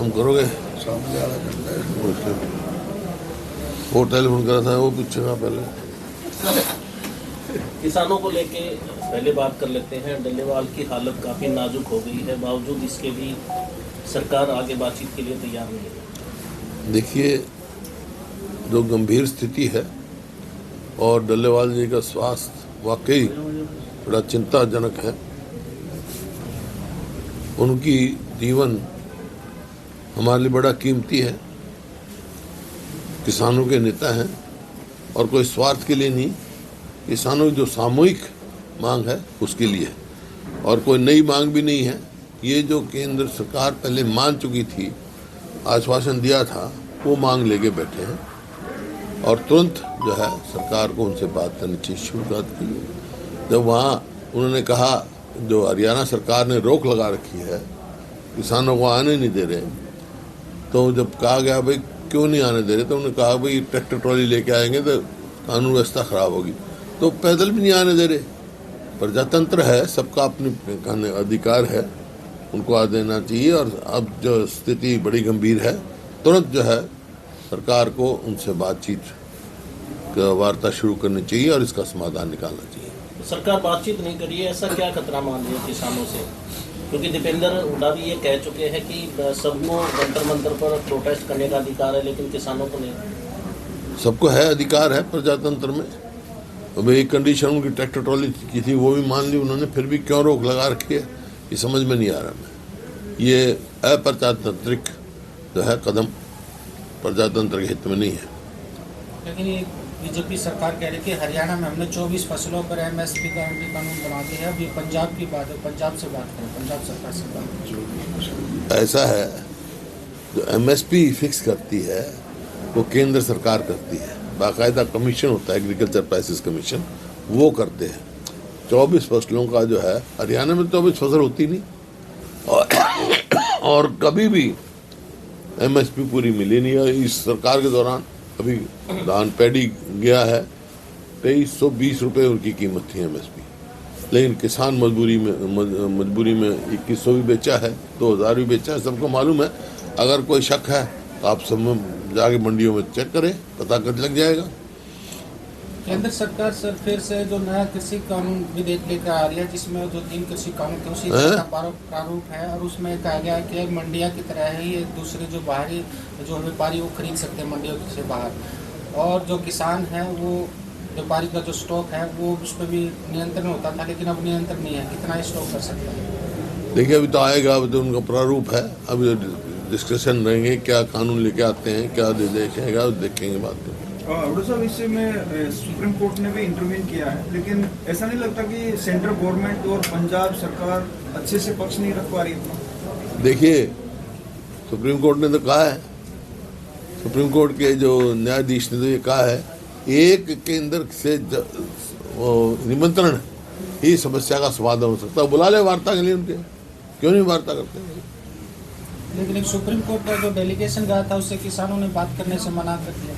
हम करोगे सामने वाला करता है। वो टेलीफोन करा था, वो पूछेगा पहले। किसानों को लेके पहले बात कर लेते हैं। डल्लेवाल की हालत काफ़ी नाजुक हो गई है, बावजूद इसके भी सरकार आगे बातचीत के लिए तैयार नहीं है। देखिए, जो गंभीर स्थिति है और डल्लेवाल जी का स्वास्थ्य वाकई बड़ा चिंताजनक है। उनकी जीवन हमारे लिए बड़ा कीमती है। किसानों के नेता हैं और कोई स्वार्थ के लिए नहीं, किसानों की जो सामूहिक मांग है उसके लिए, और कोई नई मांग भी नहीं है। ये जो केंद्र सरकार पहले मान चुकी थी, आश्वासन दिया था, वो मांग लेके बैठे हैं और तुरंत जो है सरकार को उनसे बात करनी चाहिए, शुरुआत की। जब वहाँ उन्होंने कहा, जो हरियाणा सरकार ने रोक लगा रखी है, किसानों को आने नहीं दे रहे, तो जब कहा गया भाई क्यों नहीं आने दे रहे, तो उन्होंने कहा भाई ट्रैक्टर ट्रॉली लेके आएंगे तो कानून व्यवस्था खराब होगी, तो पैदल भी नहीं आने दे रहे। प्रजातंत्र है, सबका अपने अधिकार है, उनको आ देना चाहिए। और अब जो स्थिति बड़ी गंभीर है, तुरंत जो है सरकार को उनसे बातचीत वार्ता शुरू करनी चाहिए और इसका समाधान निकालना चाहिए। सरकार बातचीत नहीं करी है, ऐसा क्या खतरा मान रही है किसानों से? क्योंकि दीपेंद्र हुड्डा भी ये कह चुके हैं कि सबको जंतर मंतर पर प्रोटेस्ट करने का अधिकार है, लेकिन किसानों को नहीं। सबको है, अधिकार है प्रजातंत्र में। अब एक कंडीशन उनकी ट्रैक्टर ट्रॉली की थी, वो भी मान ली उन्होंने, फिर भी क्यों रोक लगा रखी है, ये समझ में नहीं आ रहा मैं। ये अप्रजातांत्रिक जो है कदम प्रजातंत्र के हित में नहीं है। लेकिन ये बीजेपी सरकार कह रही है कि हरियाणा में हमने 24 फसलों पर MSP का कानून बना दिया है। अब ये पंजाब की बात है, पंजाब से बात करें, पंजाब सरकार से बात। ऐसा है, जो MSP फिक्स करती है वो केंद्र सरकार करती है, बाकायदा कमीशन होता है, एग्रीकल्चर प्राइसेस कमीशन, वो करते हैं। 24 फसलों का जो है, हरियाणा में 24 फसल होती नहीं, और कभी भी MSP पूरी मिली नहीं है। इस सरकार के दौरान अभी धान पैडी गया है, 2320 रुपये उनकी कीमत थी MSP, लेकिन किसान मजबूरी में 2100 भी बेचा है, 2000 भी बेचा है, सबको मालूम है। अगर कोई शक है तो आप सब जाके मंडियों में चेक करें, पता कर लग जाएगा। केंद्र सरकार सर फिर से जो नया कृषि कानून विधेयक लेकर आ रही है, जिसमें जो 3 कृषि कानून थे उसी का प्रारूप है, और उसमें कहा गया है कि मंडियां की तरह ही दूसरे जो बाहरी जो व्यापारी वो खरीद सकते हैं मंडियों से बाहर, और जो किसान है वो व्यापारी का जो स्टॉक है वो उस पर भी नियंत्रण होता था, लेकिन अब नियंत्रण नहीं है, कितना स्टॉक कर सकता है। देखिए, अभी तो आएगा, अभी तो उनका प्रारूप है, अभी डिस्कशन रहेंगे, क्या कानून लेके आते हैं, क्या निर्देश आएगा, देखेंगे बात करेंगे। डॉक्टर साहब, इससे में सुप्रीम कोर्ट ने भी इंटरवीन किया है, लेकिन ऐसा नहीं लगता कि सेंट्रल गवर्नमेंट और पंजाब सरकार अच्छे से पक्ष नहीं रख पा रही है? देखिए, सुप्रीम कोर्ट ने तो कहा है, सुप्रीम कोर्ट के जो न्यायाधीश ने तो ये कहा है, एक केंद्र से निमंत्रण ही समस्या का समाधान हो सकता है। बुला ले वार्ता के लिए उनके, क्यों नहीं वार्ता करते? लेकिन एक सुप्रीम कोर्ट का जो डेलीगेशन गया था उससे किसानों ने बात करने से मना कर दिया।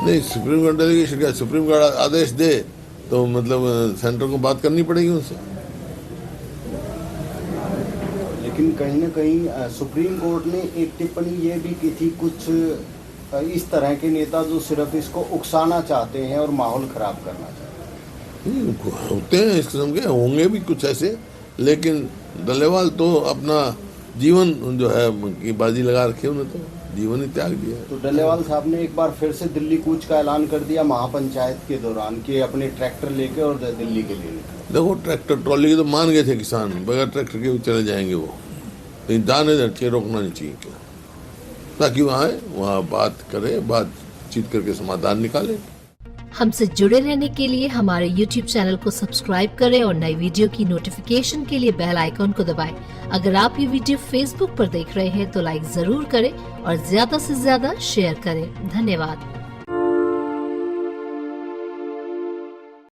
नहीं, सुप्रीम कोर्ट डेलीगेशन क्या, सुप्रीम कोर्ट आदेश दे तो मतलब सेंटर को बात करनी पड़ेगी उनसे। लेकिन कहीं न कहीं सुप्रीम कोर्ट ने एक टिप्पणी ये भी की थी, कुछ इस तरह के नेता जो सिर्फ इसको उकसाना चाहते हैं और माहौल खराब करना चाहते हैं। होते हैं इस किस्म के, होंगे भी कुछ ऐसे, लेकिन डल्लेवाल तो अपना जीवन जो है की बाजी लगा रखी है, उन्हें तो जीवन ही त्याग दिया है। तो डल्लेवाल साहब ने एक बार फिर से दिल्ली कूच का ऐलान कर दिया महापंचायत के दौरान कि अपने ट्रैक्टर लेके और दिल्ली के लिए निकले। देखो, ट्रैक्टर ट्रॉली के तो मान गए थे किसान, बगैर ट्रैक्टर के भी चले जाएंगे वो, लेकिन जाने देना चाहिए, रोकना नहीं चाहिए, क्यों, ताकि वहाँ बात करे, बातचीत करके समाधान निकाले। हमसे जुड़े रहने के लिए हमारे YouTube चैनल को सब्सक्राइब करें और नई वीडियो की नोटिफिकेशन के लिए बेल आइकॉन को दबाएं। अगर आप ये वीडियो Facebook पर देख रहे हैं तो लाइक जरूर करें और ज्यादा से ज्यादा शेयर करें। धन्यवाद।